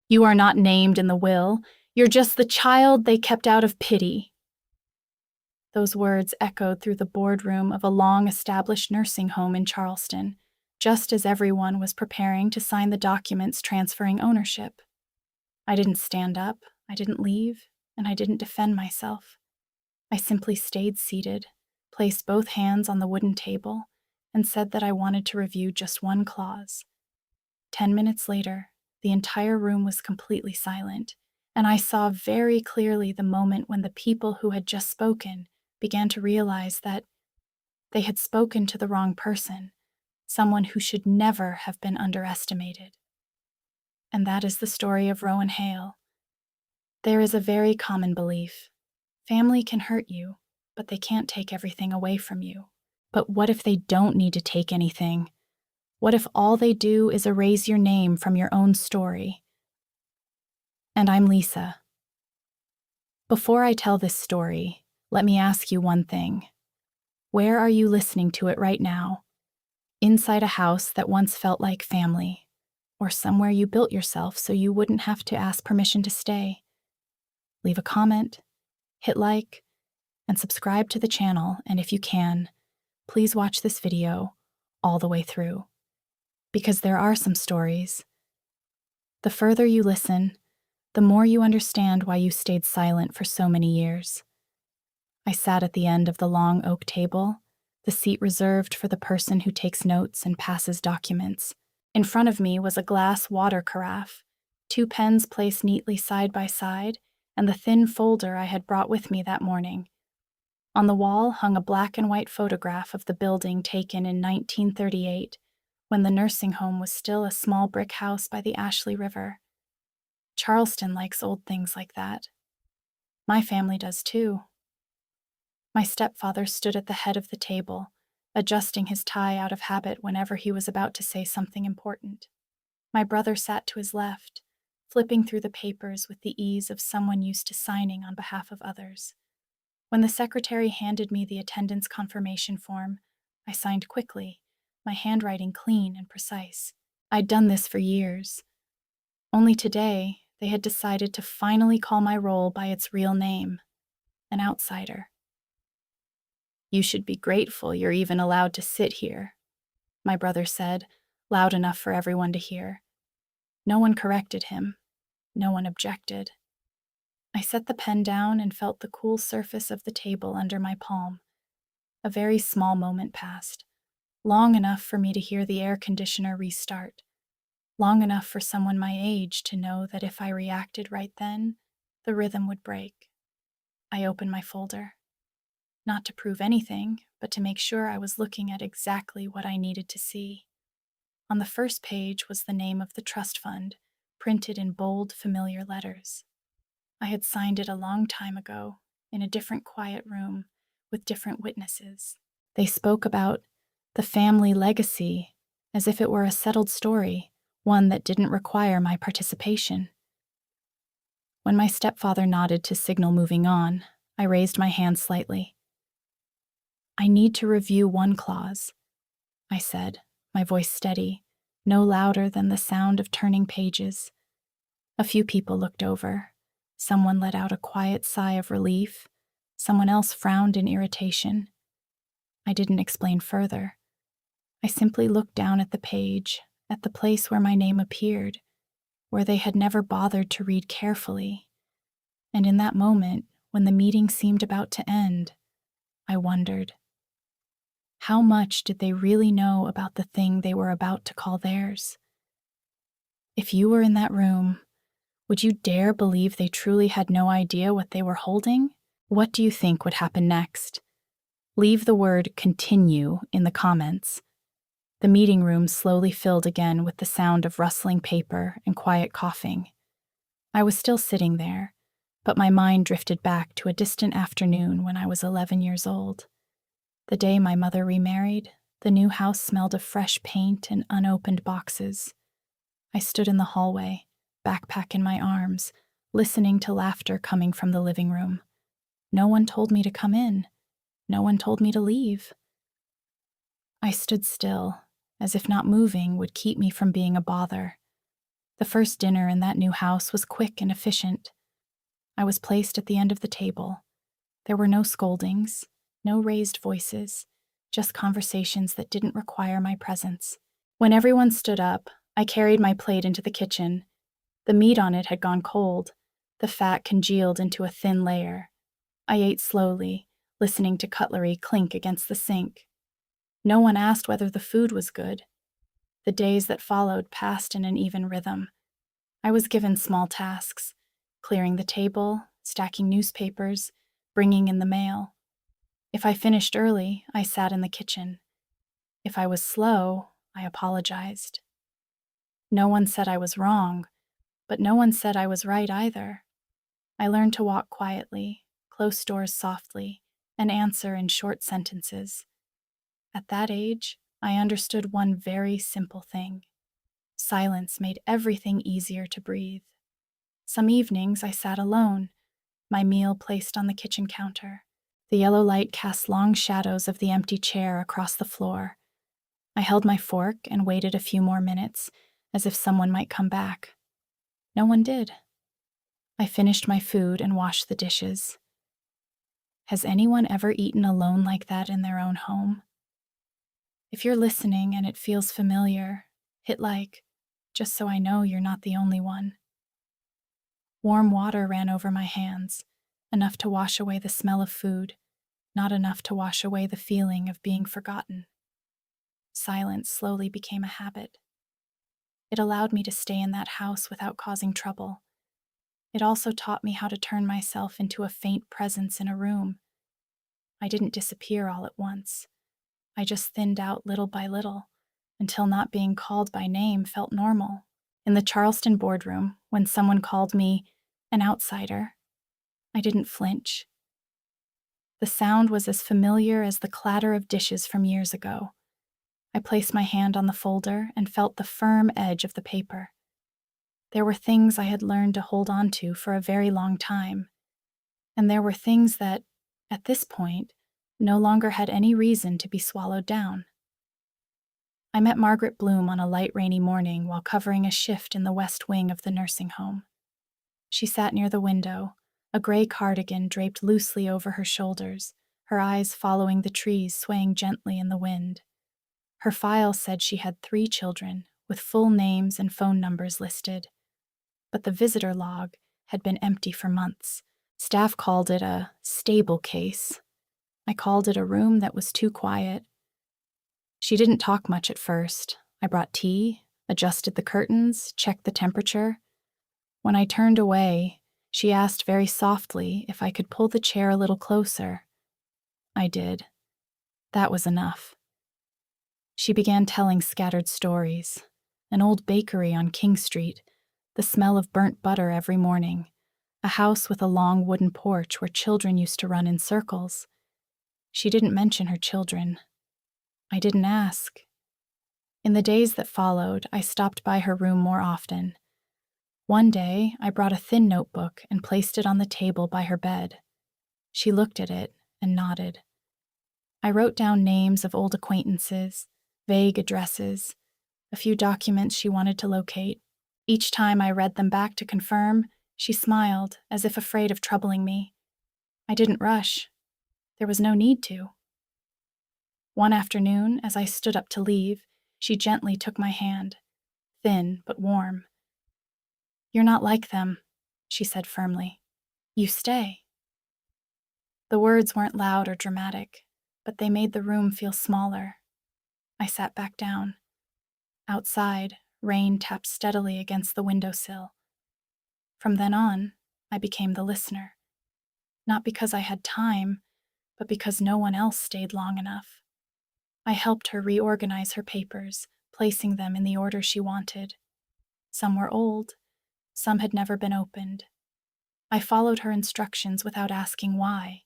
You are not named in the will. You're just the child they kept out of pity." Those words echoed through the boardroom of a long-established nursing home in Charleston, just as everyone was preparing to sign the documents transferring ownership. I didn't stand up, I didn't leave, and I didn't defend myself. I simply stayed seated, placed both hands on the wooden table, and said that I wanted to review just one clause. 10 minutes later, the entire room was completely silent, and I saw very clearly the moment when the people who had just spoken began to realize that they had spoken to the wrong person, someone who should never have been underestimated. And that is the story of Rowan Hale. There is a very common belief. Family can hurt you, but they can't take everything away from you. But what if they don't need to take anything? What if all they do is erase your name from your own story? And I'm Lisa. Before I tell this story, let me ask you one thing. Where are you listening to it right now? Inside a house that once felt like family, or somewhere you built yourself so you wouldn't have to ask permission to stay? Leave a comment, hit like, and subscribe to the channel, and if you can, please watch this video all the way through. Because there are some stories. The further you listen, the more you understand why you stayed silent for so many years. I sat at the end of the long oak table, the seat reserved for the person who takes notes and passes documents. In front of me was a glass water carafe, 2 pens placed neatly side by side, and the thin folder I had brought with me that morning. On the wall hung a black and white photograph of the building taken in 1938, when the nursing home was still a small brick house by the Ashley River. Charleston likes old things like that. My family does too. My stepfather stood at the head of the table, adjusting his tie out of habit whenever he was about to say something important. My brother sat to his left, flipping through the papers with the ease of someone used to signing on behalf of others. When the secretary handed me the attendance confirmation form, I signed quickly, my handwriting clean and precise. I'd done this for years. Only today, they had decided to finally call my role by its real name, an outsider. "You should be grateful you're even allowed to sit here," my brother said, loud enough for everyone to hear. No one corrected him. No one objected. I set the pen down and felt the cool surface of the table under my palm. A very small moment passed, long enough for me to hear the air conditioner restart, long enough for someone my age to know that if I reacted right then, the rhythm would break. I opened my folder. Not to prove anything, but to make sure I was looking at exactly what I needed to see. On the first page was the name of the trust fund, printed in bold, familiar letters. I had signed it a long time ago, in a different quiet room, with different witnesses. They spoke about the family legacy as if it were a settled story, one that didn't require my participation. When my stepfather nodded to signal moving on, I raised my hand slightly. "I need to review one clause," I said, my voice steady, no louder than the sound of turning pages. A few people looked over. Someone let out a quiet sigh of relief. Someone else frowned in irritation. I didn't explain further. I simply looked down at the page, at the place where my name appeared, where they had never bothered to read carefully. And in that moment, when the meeting seemed about to end, I wondered, how much did they really know about the thing they were about to call theirs? If you were in that room, would you dare believe they truly had no idea what they were holding? What do you think would happen next? Leave the word "continue" in the comments. The meeting room slowly filled again with the sound of rustling paper and quiet coughing. I was still sitting there, but my mind drifted back to a distant afternoon when I was 11 years old. The day my mother remarried, the new house smelled of fresh paint and unopened boxes. I stood in the hallway, backpack in my arms, listening to laughter coming from the living room. No one told me to come in. No one told me to leave. I stood still, as if not moving would keep me from being a bother. The first dinner in that new house was quick and efficient. I was placed at the end of the table. There were no scoldings, no raised voices, just conversations that didn't require my presence. When everyone stood up, I carried my plate into the kitchen. The meat on it had gone cold, the fat congealed into a thin layer. I ate slowly, listening to cutlery clink against the sink. No one asked whether the food was good. The days that followed passed in an even rhythm. I was given small tasks, clearing the table, stacking newspapers, bringing in the mail. If I finished early, I sat in the kitchen. If I was slow, I apologized. No one said I was wrong, but no one said I was right either. I learned to walk quietly, close doors softly, and answer in short sentences. At that age, I understood one very simple thing. Silence made everything easier to breathe. Some evenings I sat alone, my meal placed on the kitchen counter. The yellow light cast long shadows of the empty chair across the floor. I held my fork and waited a few more minutes, as if someone might come back. No one did. I finished my food and washed the dishes. Has anyone ever eaten alone like that in their own home? If you're listening and it feels familiar, hit like, just so I know you're not the only one. Warm water ran over my hands, enough to wash away the smell of food, not enough to wash away the feeling of being forgotten. Silence slowly became a habit. It allowed me to stay in that house without causing trouble. It also taught me how to turn myself into a faint presence in a room. I didn't disappear all at once. I just thinned out little by little, until not being called by name felt normal. In the Charleston boardroom, when someone called me an outsider, I didn't flinch. The sound was as familiar as the clatter of dishes from years ago. I placed my hand on the folder and felt the firm edge of the paper. There were things I had learned to hold on to for a very long time, and there were things that, at this point, no longer had any reason to be swallowed down. I met Margaret Bloom on a light rainy morning while covering a shift in the west wing of the nursing home. She sat near the window, a gray cardigan draped loosely over her shoulders, her eyes following the trees swaying gently in the wind. Her file said she had 3 children, with full names and phone numbers listed. But the visitor log had been empty for months. Staff called it a stable case. I called it a room that was too quiet. She didn't talk much at first. I brought tea, adjusted the curtains, checked the temperature. When I turned away, she asked very softly if I could pull the chair a little closer. I did. That was enough. She began telling scattered stories. An old bakery on King Street, the smell of burnt butter every morning, a house with a long wooden porch where children used to run in circles. She didn't mention her children. I didn't ask. In the days that followed, I stopped by her room more often. One day, I brought a thin notebook and placed it on the table by her bed. She looked at it and nodded. I wrote down names of old acquaintances, vague addresses, a few documents she wanted to locate. Each time I read them back to confirm, she smiled, as if afraid of troubling me. I didn't rush. There was no need to. One afternoon, as I stood up to leave, she gently took my hand, thin but warm. "You're not like them," she said firmly. "You stay." The words weren't loud or dramatic, but they made the room feel smaller. I sat back down. Outside, rain tapped steadily against the windowsill. From then on, I became the listener. Not because I had time, but because no one else stayed long enough. I helped her reorganize her papers, placing them in the order she wanted. Some were old, some had never been opened. I followed her instructions without asking why.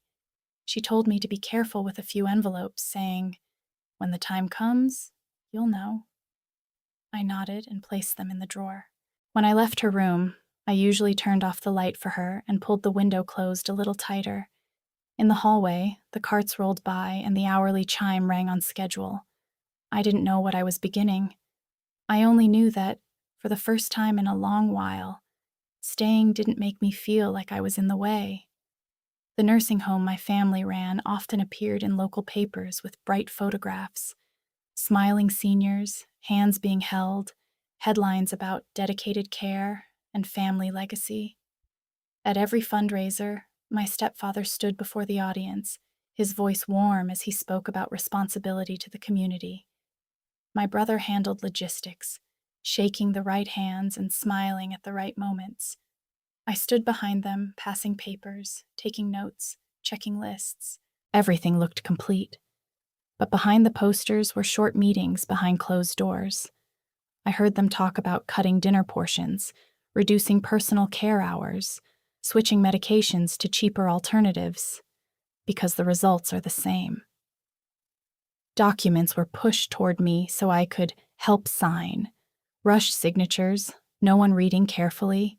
She told me to be careful with a few envelopes, saying, "When the time comes, you'll know." I nodded and placed them in the drawer. When I left her room, I usually turned off the light for her and pulled the window closed a little tighter. In the hallway, the carts rolled by and the hourly chime rang on schedule. I didn't know what I was beginning. I only knew that, For the first time in a long while, staying didn't make me feel like I was in the way. The nursing home my family ran often appeared in local papers with bright photographs, smiling seniors, hands being held, headlines about dedicated care and family legacy. At every fundraiser, my stepfather stood before the audience, his voice warm as he spoke about responsibility to the community. My brother handled logistics, shaking the right hands and smiling at the right moments. I stood behind them, passing papers, taking notes, checking lists. Everything looked complete. But behind the posters were short meetings behind closed doors. I heard them talk about cutting dinner portions, reducing personal care hours, switching medications to cheaper alternatives, because the results are the same. Documents were pushed toward me so I could help sign, rush signatures, no one reading carefully.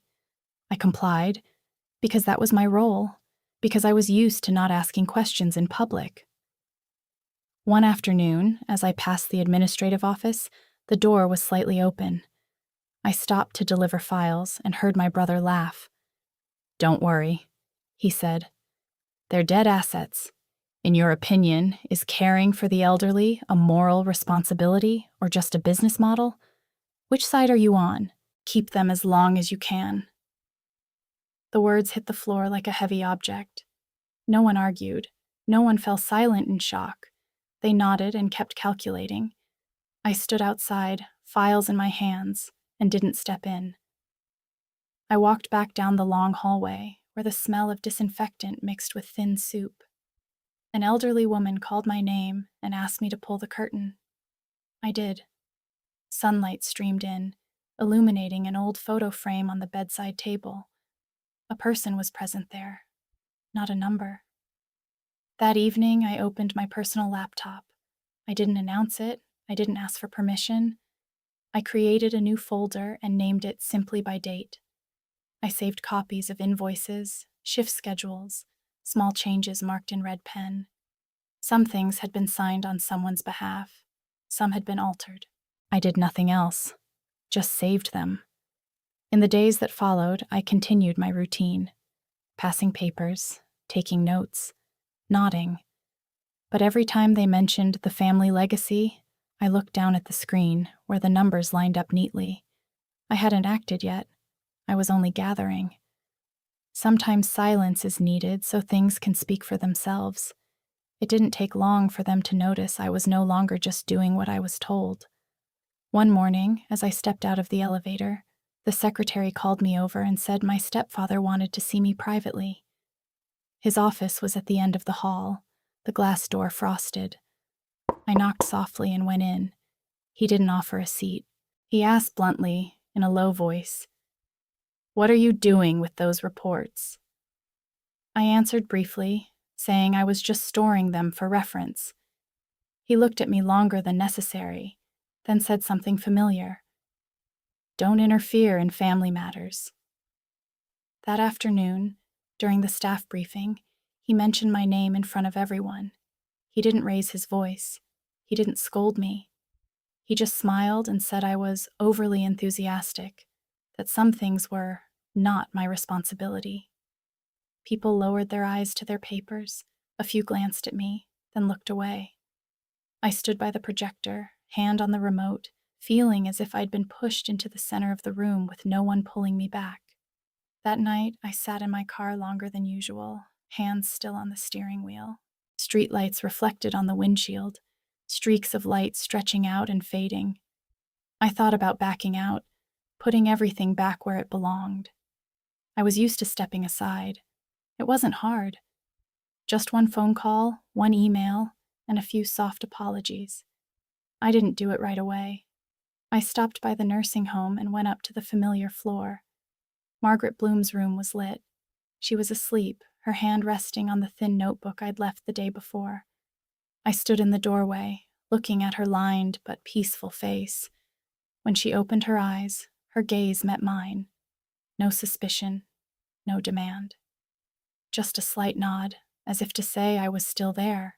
I complied, because that was my role, because I was used to not asking questions in public. One afternoon, as I passed the administrative office, the door was slightly open. I stopped to deliver files and heard my brother laugh. "Don't worry," he said. "They're dead assets. In your opinion, is caring for the elderly a moral responsibility or just a business model? Which side are you on? Keep them as long as you can." The words hit the floor like a heavy object. No one argued. No one fell silent in shock. They nodded and kept calculating. I stood outside, files in my hands, and didn't step in. I walked back down the long hallway, where the smell of disinfectant mixed with thin soup. An elderly woman called my name and asked me to pull the curtain. I did. Sunlight streamed in, illuminating an old photo frame on the bedside table. A person was present there, not a number. That evening, I opened my personal laptop. I didn't announce it. I didn't ask for permission. I created a new folder and named it simply by date. I saved copies of invoices, shift schedules, small changes marked in red pen. Some things had been signed on someone's behalf. Some had been altered. I did nothing else, just saved them. In the days that followed, I continued my routine, passing papers, taking notes, nodding. But every time they mentioned the family legacy, I looked down at the screen where the numbers lined up neatly. I hadn't acted yet. I was only gathering. Sometimes silence is needed so things can speak for themselves. It didn't take long for them to notice I was no longer just doing what I was told. One morning, as I stepped out of the elevator, the secretary called me over and said my stepfather wanted to see me privately. His office was at the end of the hall, the glass door frosted. I knocked softly and went in. He didn't offer a seat. He asked bluntly, in a low voice, "What are you doing with those reports?" I answered briefly, saying I was just storing them for reference. He looked at me longer than necessary, then said something familiar. "Don't interfere in family matters." That afternoon, during the staff briefing, he mentioned my name in front of everyone. He didn't raise his voice. He didn't scold me. He just smiled and said I was overly enthusiastic, that some things were not my responsibility. People lowered their eyes to their papers. A few glanced at me, then looked away. I stood by the projector, hand on the remote, feeling as if I'd been pushed into the center of the room with no one pulling me back. That night, I sat in my car longer than usual, hands still on the steering wheel. Streetlights reflected on the windshield, streaks of light stretching out and fading. I thought about backing out, putting everything back where it belonged. I was used to stepping aside. It wasn't hard. Just one phone call, one email, and a few soft apologies. I didn't do it right away. I stopped by the nursing home and went up to the familiar floor. Margaret Bloom's room was lit. She was asleep, her hand resting on the thin notebook I'd left the day before. I stood in the doorway, looking at her lined but peaceful face. When she opened her eyes, her gaze met mine. No suspicion, no demand. Just a slight nod, as if to say I was still there.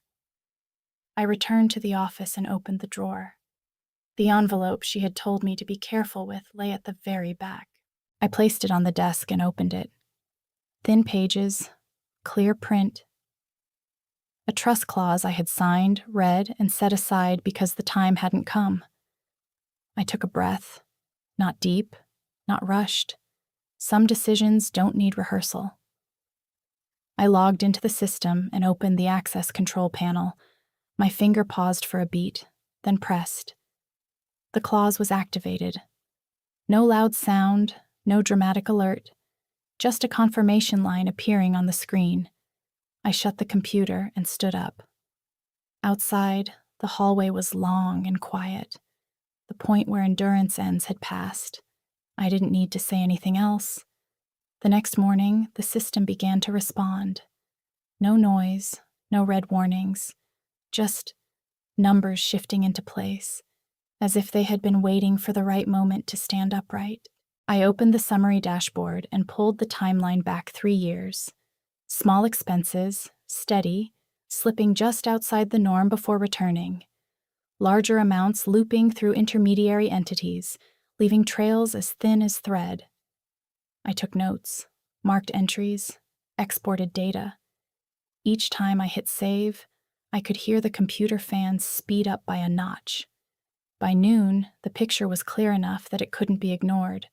I returned to the office and opened the drawer. The envelope she had told me to be careful with lay at the very back. I placed it on the desk and opened it. Thin pages, clear print. A trust clause I had signed, read, and set aside because the time hadn't come. I took a breath. Not deep, not rushed. Some decisions don't need rehearsal. I logged into the system and opened the access control panel. My finger paused for a beat, then pressed. The clause was activated. No loud sound, no dramatic alert, just a confirmation line appearing on the screen. I shut the computer and stood up. Outside, the hallway was long and quiet. The point where endurance ends had passed. I didn't need to say anything else. The next morning, the system began to respond. No noise, no red warnings, just numbers shifting into place, as if they had been waiting for the right moment to stand upright. I opened the summary dashboard and pulled the timeline back 3 years. Small expenses, steady, slipping just outside the norm before returning. Larger amounts looping through intermediary entities, leaving trails as thin as thread. I took notes, marked entries, exported data. Each time I hit save, I could hear the computer fans speed up by a notch. By noon, the picture was clear enough that it couldn't be ignored.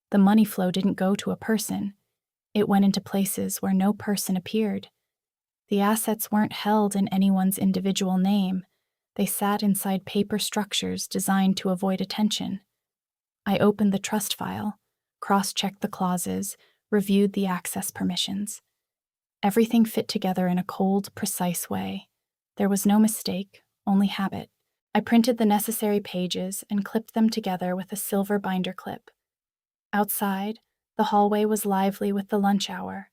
The money flow didn't go to a person. It went into places where no person appeared. The assets weren't held in anyone's individual name. They sat inside paper structures designed to avoid attention. I opened the trust file, cross-checked the clauses, reviewed the access permissions. Everything fit together in a cold, precise way. There was no mistake, only habit. I printed the necessary pages and clipped them together with a silver binder clip. Outside, the hallway was lively with the lunch hour.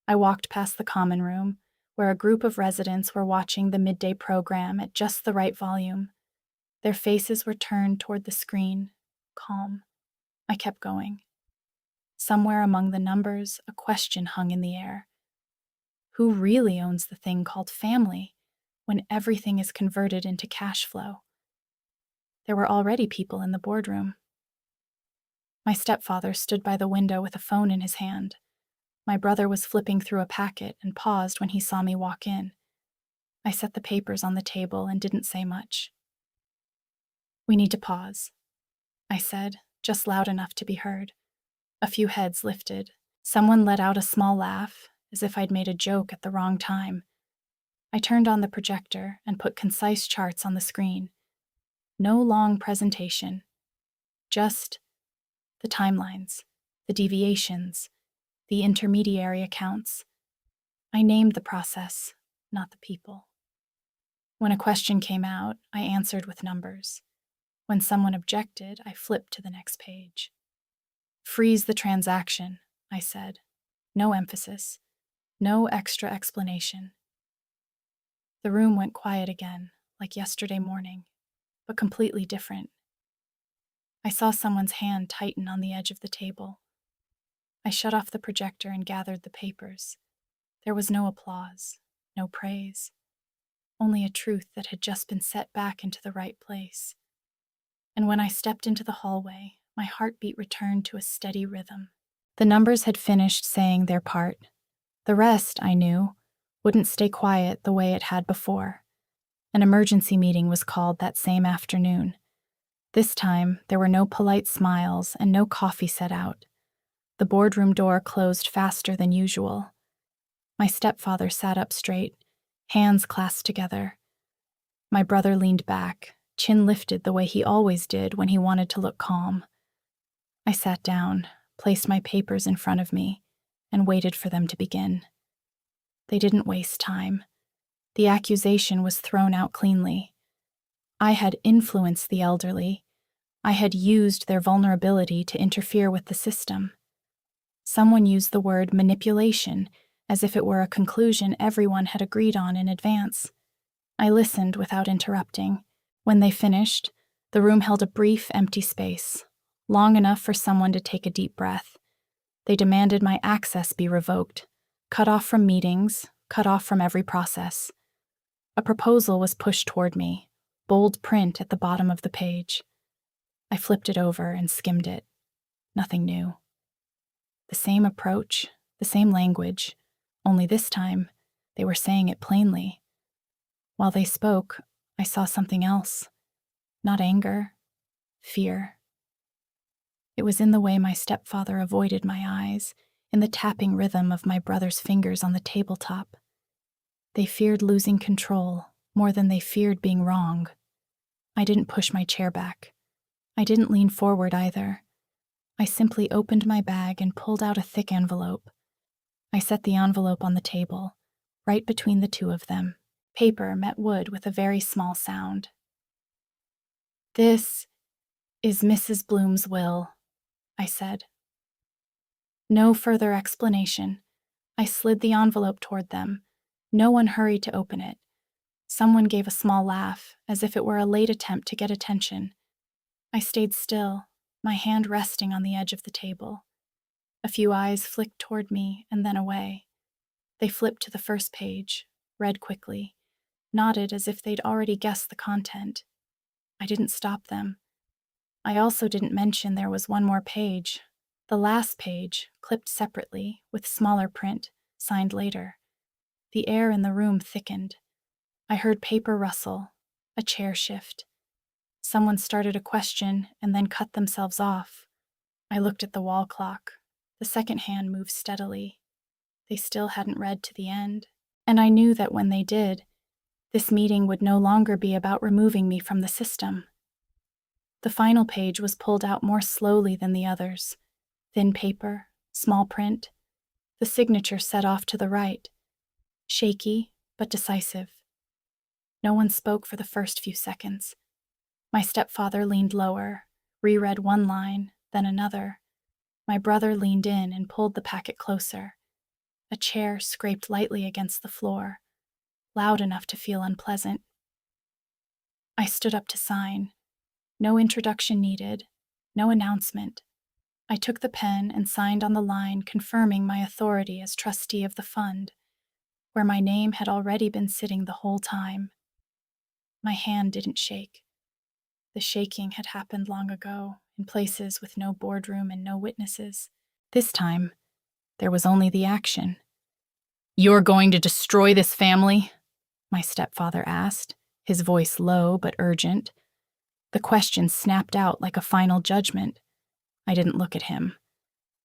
I walked past the common room, where a group of residents were watching the midday program at just the right volume. Their faces were turned toward the screen, calm. I kept going. Somewhere among the numbers, a question hung in the air. Who really owns the thing called family when everything is converted into cash flow? There were already people in the boardroom. My stepfather stood by the window with a phone in his hand. My brother was flipping through a packet and paused when he saw me walk in. I set the papers on the table and didn't say much. "We need to pause," I said, just loud enough to be heard. A few heads lifted. Someone let out a small laugh, as if I'd made a joke at the wrong time. I turned on the projector and put concise charts on the screen. No long presentation. Just the timelines, the deviations, the intermediary accounts. I named the process, not the people. When a question came out, I answered with numbers. When someone objected, I flipped to the next page. "Freeze the transaction," I said. No emphasis, no extra explanation. The room went quiet again, like yesterday morning, but completely different. I saw someone's hand tighten on the edge of the table. I shut off the projector and gathered the papers. There was no applause, no praise, only a truth that had just been set back into the right place. And when I stepped into the hallway, my heartbeat returned to a steady rhythm. The numbers had finished saying their part. The rest, I knew, wouldn't stay quiet the way it had before. An emergency meeting was called that same afternoon. This time, there were no polite smiles and no coffee set out. The boardroom door closed faster than usual. My stepfather sat up straight, hands clasped together. My brother leaned back, chin lifted the way he always did when he wanted to look calm. I sat down, placed my papers in front of me, and waited for them to begin. They didn't waste time. The accusation was thrown out cleanly. I had influenced the elderly. I had used their vulnerability to interfere with the system. Someone used the word manipulation as if it were a conclusion everyone had agreed on in advance. I listened without interrupting. When they finished, the room held a brief, empty space, long enough for someone to take a deep breath. They demanded my access be revoked, cut off from meetings, cut off from every process. A proposal was pushed toward me, bold print at the bottom of the page. I flipped it over and skimmed it. Nothing new. The same approach, the same language, only this time they were saying it plainly. While they spoke, I saw something else. Not anger, fear. It was in the way my stepfather avoided my eyes, in the tapping rhythm of my brother's fingers on the tabletop. They feared losing control more than they feared being wrong. I didn't push my chair back. I didn't lean forward either. I simply opened my bag and pulled out a thick envelope. I set the envelope on the table, right between the two of them. Paper met wood with a very small sound. "This is Mrs. Bloom's will," I said. No further explanation. I slid the envelope toward them. No one hurried to open it. Someone gave a small laugh, as if it were a late attempt to get attention. I stayed still, my hand resting on the edge of the table. A few eyes flicked toward me and then away. They flipped to the first page, read quickly, nodded as if they'd already guessed the content. I didn't stop them. I also didn't mention there was one more page, the last page, clipped separately, with smaller print, signed later. The air in the room thickened. I heard paper rustle, a chair shift. Someone started a question and then cut themselves off. I looked at the wall clock. The second hand moved steadily. They still hadn't read to the end, and I knew that when they did, this meeting would no longer be about removing me from the system. The final page was pulled out more slowly than the others. Thin paper, small print. The signature set off to the right. Shaky, but decisive. No one spoke for the first few seconds. My stepfather leaned lower, reread one line, then another. My brother leaned in and pulled the packet closer. A chair scraped lightly against the floor, loud enough to feel unpleasant. I stood up to sign. No introduction needed, no announcement. I took the pen and signed on the line confirming my authority as trustee of the fund, where my name had already been sitting the whole time. My hand didn't shake. The shaking had happened long ago, in places with no boardroom and no witnesses. This time, there was only the action. "You're going to destroy this family?" my stepfather asked, his voice low but urgent. The question snapped out like a final judgment. I didn't look at him.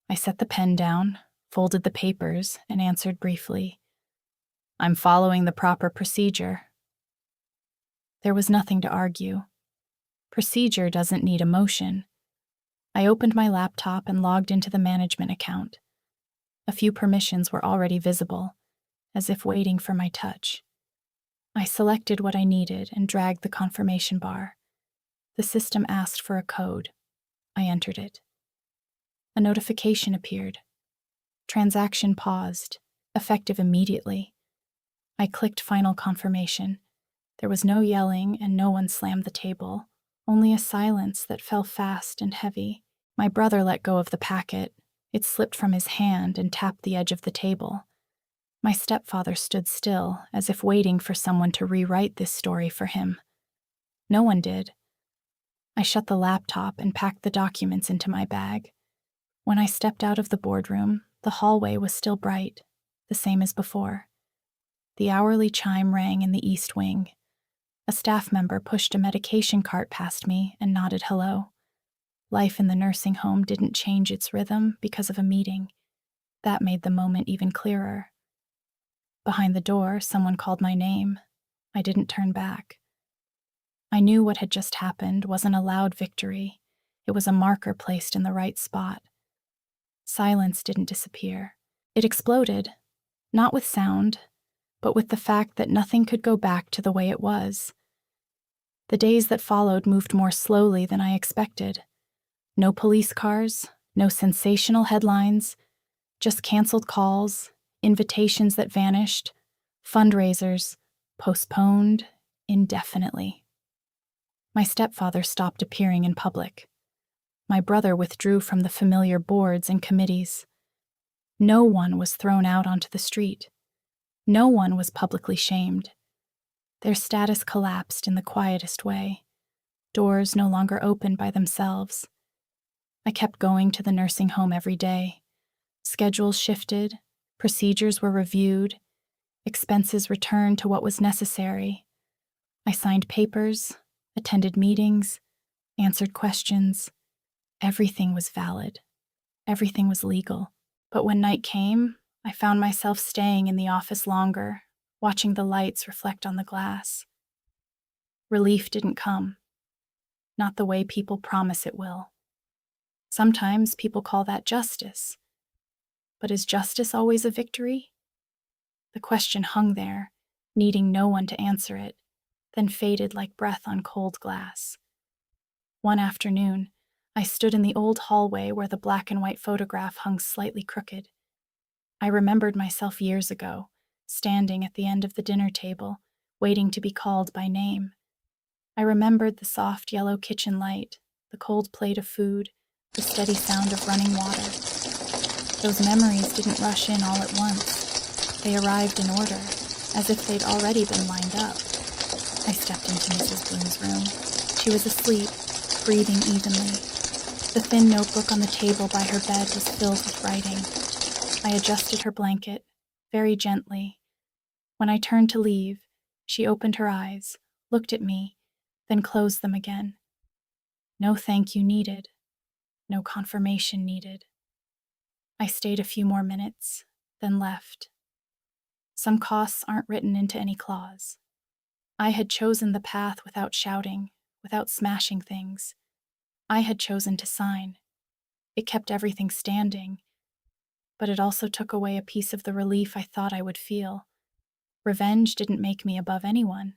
I set the pen down, folded the papers, and answered briefly, "I'm following the proper procedure." There was nothing to argue. Procedure doesn't need emotion. I opened my laptop and logged into the management account. A few permissions were already visible, as if waiting for my touch. I selected what I needed and dragged the confirmation bar. The system asked for a code. I entered it. A notification appeared. Transaction paused, effective immediately. I clicked final confirmation. There was no yelling and no one slammed the table, only a silence that fell fast and heavy. My brother let go of the packet. It slipped from his hand and tapped the edge of the table. My stepfather stood still, as if waiting for someone to rewrite this story for him. No one did. I shut the laptop and packed the documents into my bag. When I stepped out of the boardroom, the hallway was still bright, the same as before. The hourly chime rang in the east wing. A staff member pushed a medication cart past me and nodded hello. Life in the nursing home didn't change its rhythm because of a meeting. That made the moment even clearer. Behind the door, someone called my name. I didn't turn back. I knew what had just happened wasn't a loud victory. It was a marker placed in the right spot. Silence didn't disappear. It exploded, not with sound, but with the fact that nothing could go back to the way it was. The days that followed moved more slowly than I expected. No police cars, no sensational headlines, just canceled calls, invitations that vanished, fundraisers, postponed indefinitely. My stepfather stopped appearing in public. My brother withdrew from the familiar boards and committees. No one was thrown out onto the street. No one was publicly shamed. Their status collapsed in the quietest way. Doors no longer opened by themselves. I kept going to the nursing home every day. Schedules shifted, procedures were reviewed, expenses returned to what was necessary. I signed papers, attended meetings, answered questions. Everything was valid. Everything was legal. But when night came, I found myself staying in the office longer, watching the lights reflect on the glass. Relief didn't come. Not the way people promise it will. Sometimes people call that justice. But is justice always a victory? The question hung there, needing no one to answer it, then faded like breath on cold glass. One afternoon, I stood in the old hallway where the black and white photograph hung slightly crooked. I remembered myself years ago, standing at the end of the dinner table, waiting to be called by name. I remembered the soft yellow kitchen light, the cold plate of food, the steady sound of running water. Those memories didn't rush in all at once. They arrived in order, as if they'd already been lined up. I stepped into Mrs. Bloom's room. She was asleep, breathing evenly. The thin notebook on the table by her bed was filled with writing. I adjusted her blanket, very gently. When I turned to leave, she opened her eyes, looked at me, then closed them again. No thank you needed. No confirmation needed. I stayed a few more minutes, then left. Some costs aren't written into any clause. I had chosen the path without shouting, without smashing things. I had chosen to sign. It kept everything standing, but it also took away a piece of the relief I thought I would feel. Revenge didn't make me above anyone.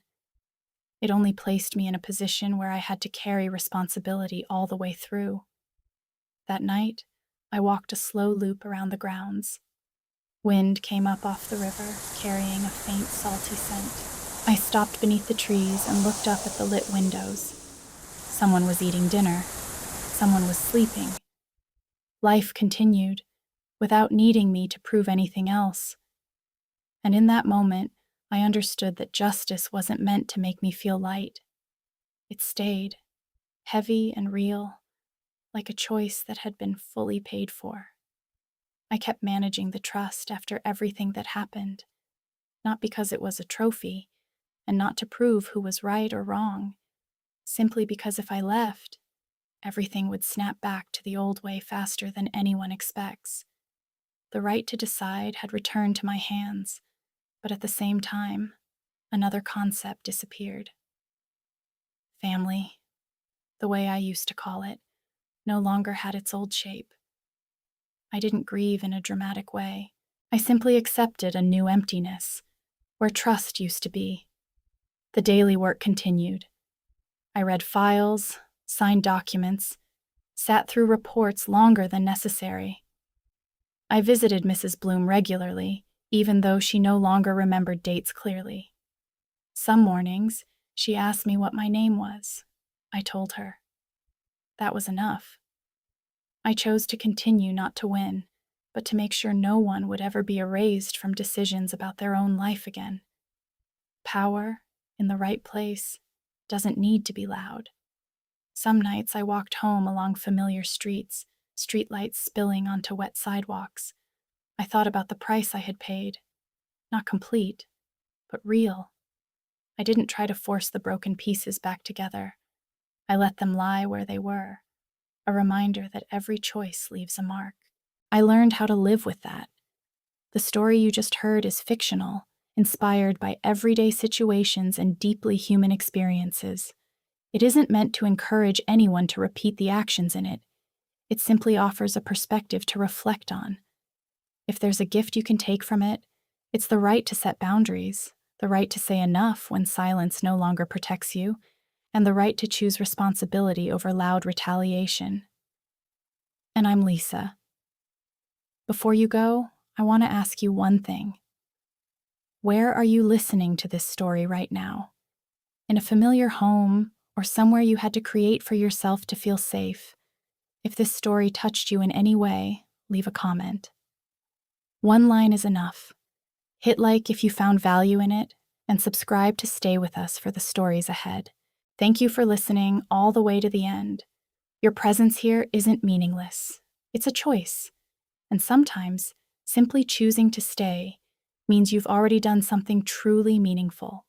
It only placed me in a position where I had to carry responsibility all the way through. That night, I walked a slow loop around the grounds. Wind came up off the river, carrying a faint, salty scent. I stopped beneath the trees and looked up at the lit windows. Someone was eating dinner. Someone was sleeping. Life continued, without needing me to prove anything else. And in that moment, I understood that justice wasn't meant to make me feel light. It stayed, heavy and real, like a choice that had been fully paid for. I kept managing the trust after everything that happened, not because it was a trophy, and not to prove who was right or wrong, simply because if I left, everything would snap back to the old way faster than anyone expects. The right to decide had returned to my hands, but at the same time, another concept disappeared. Family, the way I used to call it, no longer had its old shape. I didn't grieve in a dramatic way. I simply accepted a new emptiness, where trust used to be. The daily work continued. I read files, signed documents, sat through reports longer than necessary. I visited Mrs. Bloom regularly, even though she no longer remembered dates clearly. Some mornings, she asked me what my name was. I told her. That was enough. I chose to continue not to win, but to make sure no one would ever be erased from decisions about their own life again. Power, in the right place, doesn't need to be loud. Some nights I walked home along familiar streets, streetlights spilling onto wet sidewalks. I thought about the price I had paid. Not complete, but real. I didn't try to force the broken pieces back together. I let them lie where they were, a reminder that every choice leaves a mark. I learned how to live with that. The story you just heard is fictional, inspired by everyday situations and deeply human experiences. It isn't meant to encourage anyone to repeat the actions in it. It simply offers a perspective to reflect on. If there's a gift you can take from it, it's the right to set boundaries, the right to say enough when silence no longer protects you, and the right to choose responsibility over loud retaliation. And I'm Lisa. Before you go, I want to ask you one thing. Where are you listening to this story right now? In a familiar home, or somewhere you had to create for yourself to feel safe? If this story touched you in any way, leave a comment. One line is enough. Hit like if you found value in it, and subscribe to stay with us for the stories ahead. Thank you for listening all the way to the end. Your presence here isn't meaningless. It's a choice. And sometimes, simply choosing to stay means you've already done something truly meaningful.